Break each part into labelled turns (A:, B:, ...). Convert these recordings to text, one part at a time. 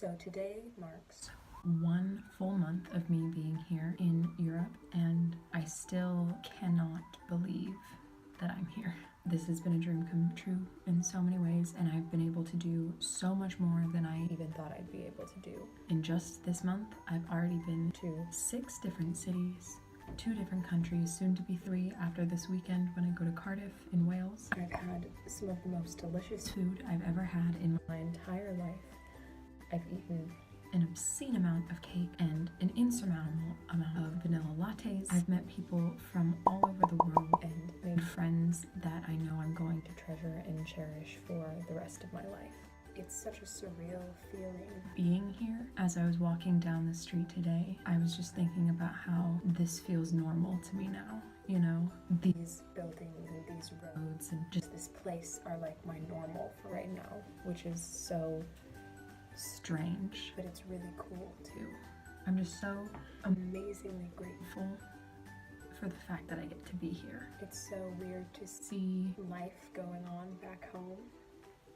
A: So today marks
B: 1 full month of me being here in Europe, and I still cannot believe that I'm here. This has been a dream come true in so many ways, and I've been able to do so much more than I even thought I'd be able to do. In just this month, I've already been to 6 different cities, 2 different countries, soon to be 3 after this weekend when I go to Cardiff in Wales.
A: I've had some of the most delicious
B: Food I've ever had in
A: my entire life. I've eaten
B: an obscene amount of cake and an insurmountable amount of vanilla lattes. I've met people from all over the world
A: and made
B: friends that I know I'm going to
A: treasure and cherish for the rest of my life. It's such a surreal feeling.
B: Being here, as I was walking down the street today, I was just thinking about how this feels normal to me now. You know,
A: These buildings and these roads and just this place are like my normal for right now, which is so
B: strange,
A: but it's really cool too.
B: I'm just so
A: amazingly grateful
B: for the fact that I get to be here.
A: It's so weird to see life going on back home,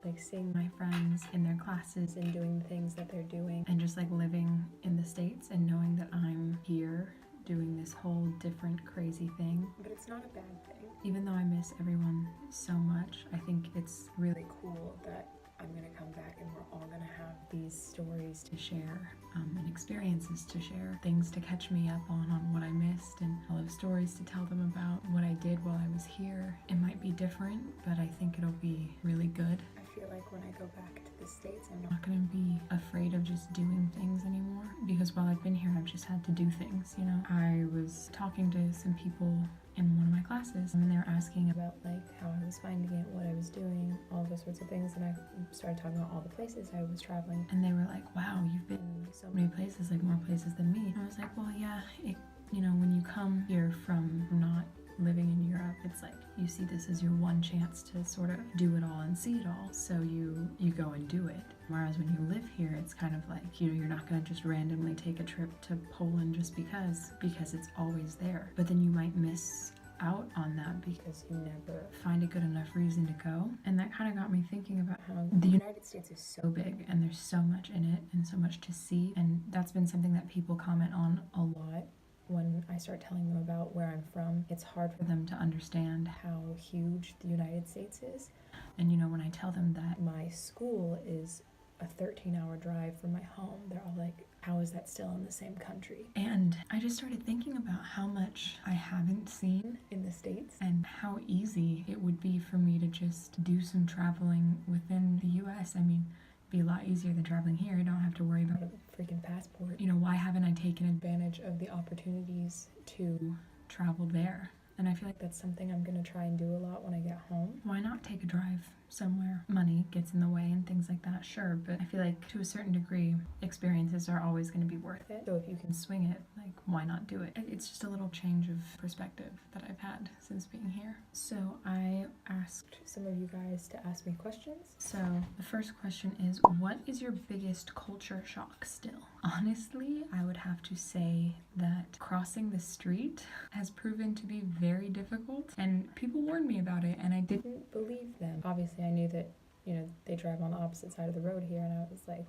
B: like seeing my friends in their classes
A: and doing the things that they're doing,
B: and just like living in the States and knowing that I'm here doing this whole different crazy thing.
A: But it's not a bad thing.
B: Even though I miss everyone so much, I think it's really
A: cool that I'm gonna come back and we're all gonna have
B: these stories to share and experiences to share, things to catch me up on what I missed, and I'll have stories to tell them about what I did while I was here. It might be different, but I think it'll be really good.
A: I feel like when I go back to the States, I'm
B: not gonna be afraid of just doing things anymore, because while I've been here, I've just had to do things, you know? I was talking to some people in one of my classes, and they were asking about like how I was finding it, what I was doing, all those sorts of things, and I started talking about all the places I was traveling, and they were like, wow, you've been so many places, like more places than me. And I was like, well, yeah, you know, when you come here from not living in Europe, it's like you see this as your one chance to sort of do it all and see it all, so you go and do it. Whereas when you live here, it's kind of like, you know, you're not going to just randomly take a trip to Poland just because it's always there, but then you might miss out on that because you never find a good enough reason to go. And that kind of got me thinking about how the United States is so big and there's so much in it and so much to see, and that's been something that people comment on a lot. When I start telling them about where I'm from, it's hard for them to understand how huge the United States is. And you know, when I tell them that my school is a 13-hour drive from my home, they're all like, how is that still in the same country? And I just started thinking about how much I haven't seen in the States and how easy it would be for me to just do some traveling within the US. I mean, be a lot easier than traveling here. I don't have to worry about a freaking passport. You know, why haven't I taken advantage of the opportunities to travel there? And I feel like that's something I'm gonna try and do a lot when I get home. Why not take a drive somewhere? Money gets in the way and things like that, sure, but I feel like to a certain degree, experiences are always gonna be worth it. So if you can swing it, like, why not do it? It's just a little change of perspective that I've had since being here. So I asked some of you guys to ask me questions. So the first question is, what is your biggest culture shock still? Honestly, I would have to say that crossing the street has proven to be very difficult, and people warned me about it and I didn't believe them. Obviously I knew that, you know, they drive on the opposite side of the road here, and I was like,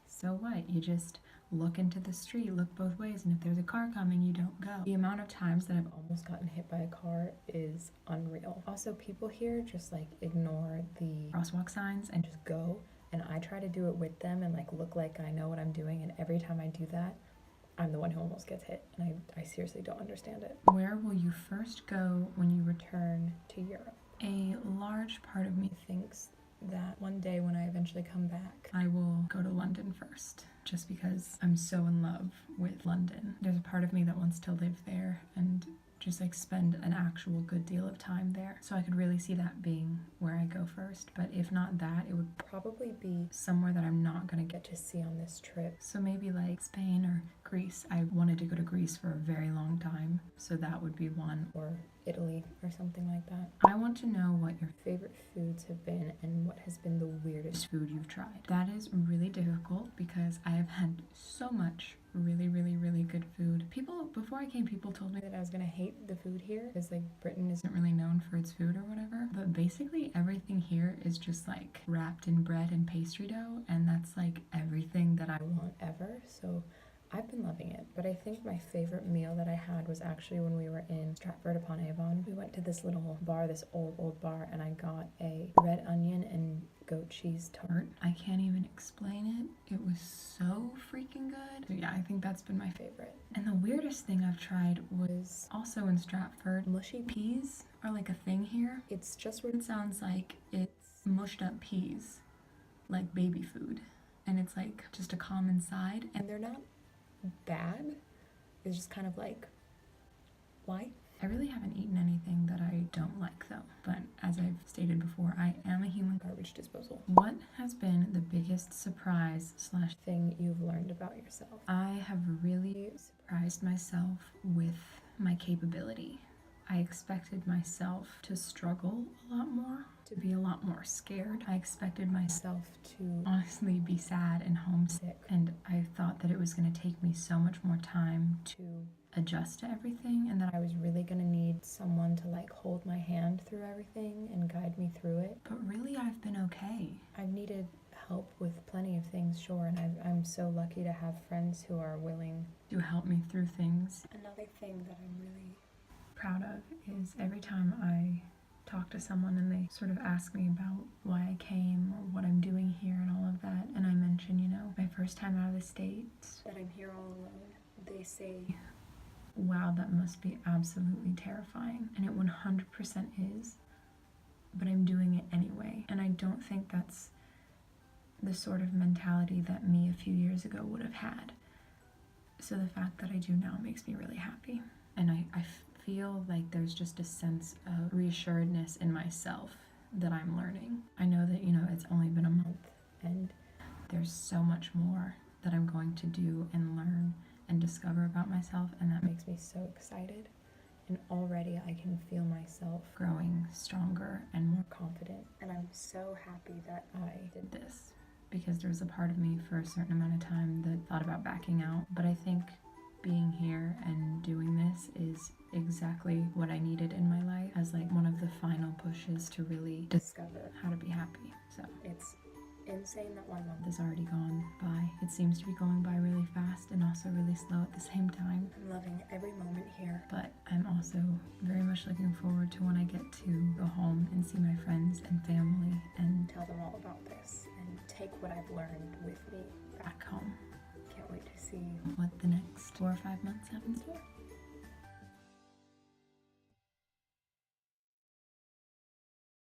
B: so what? You just look into the street, look both ways, and if there's a car coming, you don't go. The amount of times that I've almost gotten hit by a car is unreal. Also, people here just like ignore the crosswalk signs and just go, and I try to do it with them and like look like I know what I'm doing, and every time I do that, I'm the one who almost gets hit, and I seriously don't understand it. Where will you first go when you return to Europe? A large part of me thinks that one day when I eventually come back, I will go to London first, just because I'm so in love with London. There's a part of me that wants to live there and just like spend an actual good deal of time there. So I could really see that being where I go first. But if not that, it would probably be somewhere that I'm not gonna get to see on this trip. So maybe like Spain or Greece. I wanted to go to Greece for a very long time, so that would be one, or Italy or something like that. I want to know what your favorite foods have been and what has been the weirdest food you've tried. That is really difficult because I have had so much really good food. Before I came, people told me that I was gonna hate the food here because like Britain isn't really known for its food or whatever, but basically everything here is just like wrapped in bread and pastry dough, and that's like everything that I want ever. So I've been loving it, but I think my favorite meal that I had was actually when we were in Stratford-upon-Avon. We went to this little bar, this old bar, and I got a red onion and goat cheese tart. I can't even explain it. It was so freaking good. So yeah, I think that's been my favorite. And the weirdest thing I've tried was also in Stratford. Mushy peas are like a thing here. It's just what it sounds like. It's mushed up peas, like baby food. And it's like just a common side. And they're not bad. It's just kind of like, why? I really haven't eaten anything that I don't like though, but as I've stated before, I am a human garbage disposal. What has been the biggest surprise slash thing you've learned about yourself? I have really surprised myself with my capability. I expected myself to struggle a lot more, to be a lot more scared. I expected myself to honestly be sad and homesick, and I thought that it was going to take me so much more time to adjust to everything, and that I was really going to need someone to like hold my hand through everything and guide me through it. But really, I've been okay. I've needed help with plenty of things, sure, and I'm so lucky to have friends who are willing to help me through things. Another thing that I'm really proud of is every time I talk to someone and they sort of ask me about why I came or what I'm doing here and all of that, and I mention, you know, my first time out of the States, that I'm here all alone, they say, wow, that must be absolutely terrifying. And it 100% is, but I'm doing it anyway. And I don't think that's the sort of mentality that me a few years ago would have had. So the fact that I do now makes me really happy. And I feel like there's just a sense of reassuredness in myself that I'm learning. I know that, you know, it's only been a month and there's so much more that I'm going to do and learn and discover about myself, and that makes me so excited. And already I can feel myself growing stronger and more confident. And I'm so happy that I did this, because there was a part of me for a certain amount of time that thought about backing out. But I think being here and doing this is exactly what I needed in my life as like one of the final pushes to really discover how to be happy. So it's insane that 1 month has already gone by. It seems to be going by really fast and also really slow at the same time. I'm loving every moment here, but I'm also very much looking forward to when I get to go home and see my friends and family and tell them all about this and take what I've learned with me back home. Can't wait to see what the next 4 or 5 months have in store.